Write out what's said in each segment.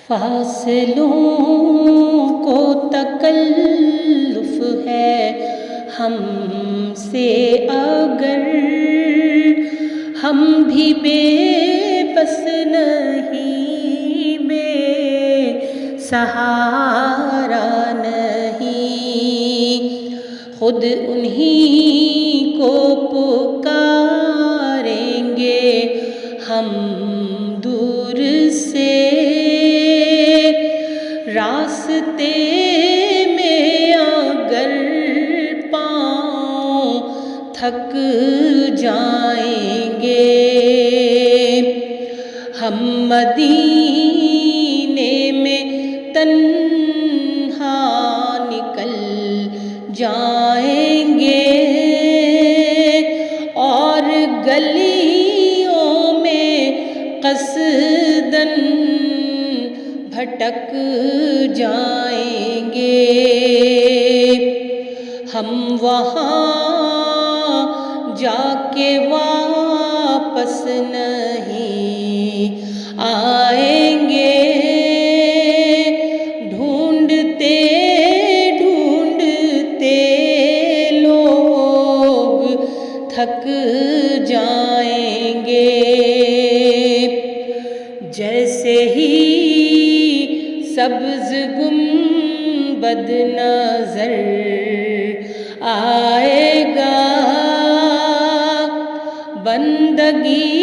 فاصلوں کو تکلف ہے ہم سے اگر ہم بھی بے بس نہیں، بے سہارا نہیں، خود انہی کو پکاریں گے ہم دور سے، راستے میں اگر پاؤں تھک جائیں گے، ہم مدینے میں تنہا نکل جائیں گے، اور گلیوں میں قصداً بھٹک جائیں گے، ہم وہاں جا کے واپس نہیں آئیں گے، ڈھونڈتے ڈھونڈتے لوگ تھک جائیں گے، جیسے ہی سبز گنبد نظر آئے گا، بندگی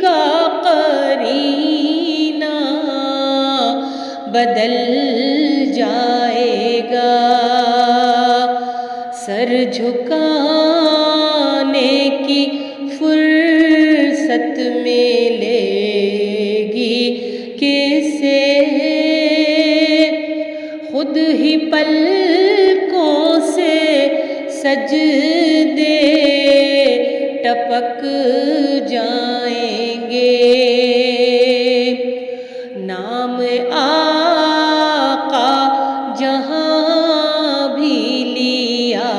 کا قرینہ بدل جائے گا، سر جھکانے کی فرصت ملے گی کسے، خود ہی پلکوں سے سجدے ٹپک جائیں گے، نام آقا جہاں بھی لیا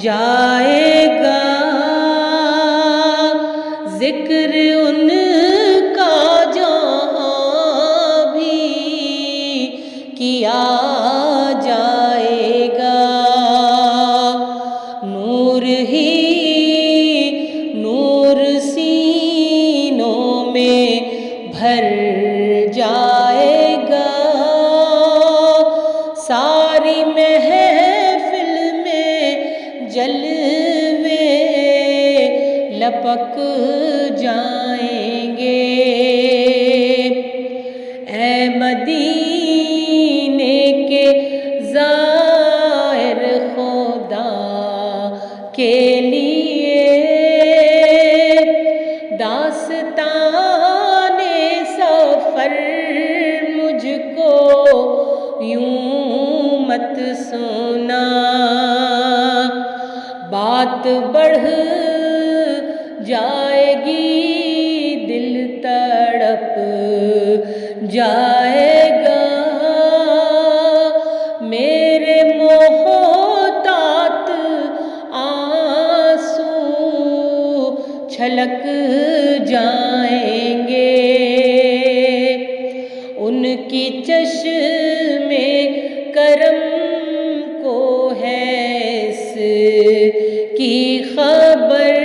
جائے گا، ذکر ان کا جہاں بھی کیا جائے گا، نور ہی نور سینوں میں بھر جائے گا، ساری محفل میں جلوے لپک جائیں گے، اے مدینے کے زائر خدا کے لیے داستان سفر مجھ کو یوں مت سنا، بات بڑھ جائے گی دل تڑپ جائے گا، میرے محتاط آنسو چھلک جائیں گے، ان کی چشمے کرم کو ہے اس کی خبر،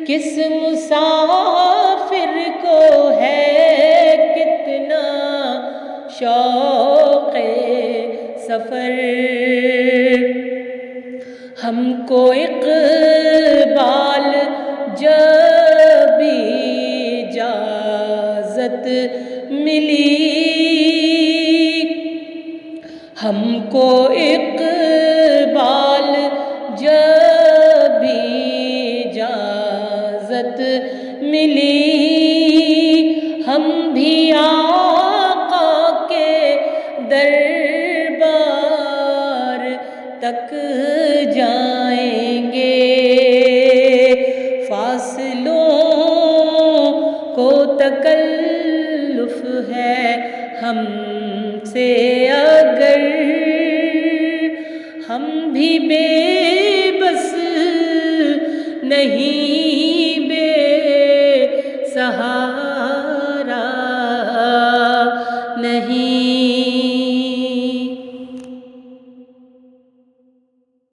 کس مسافر کو ہے کتنا شوق سفر، ہم کو اقبال جب اجازت ملی، ہم کو اقبال جب اجازت ملی، ہم بھی آقا کے دربار تک جائیں گے، فاصلوں کو تکلف ہے ہم سے اگر ہم بھی بے بس نہیں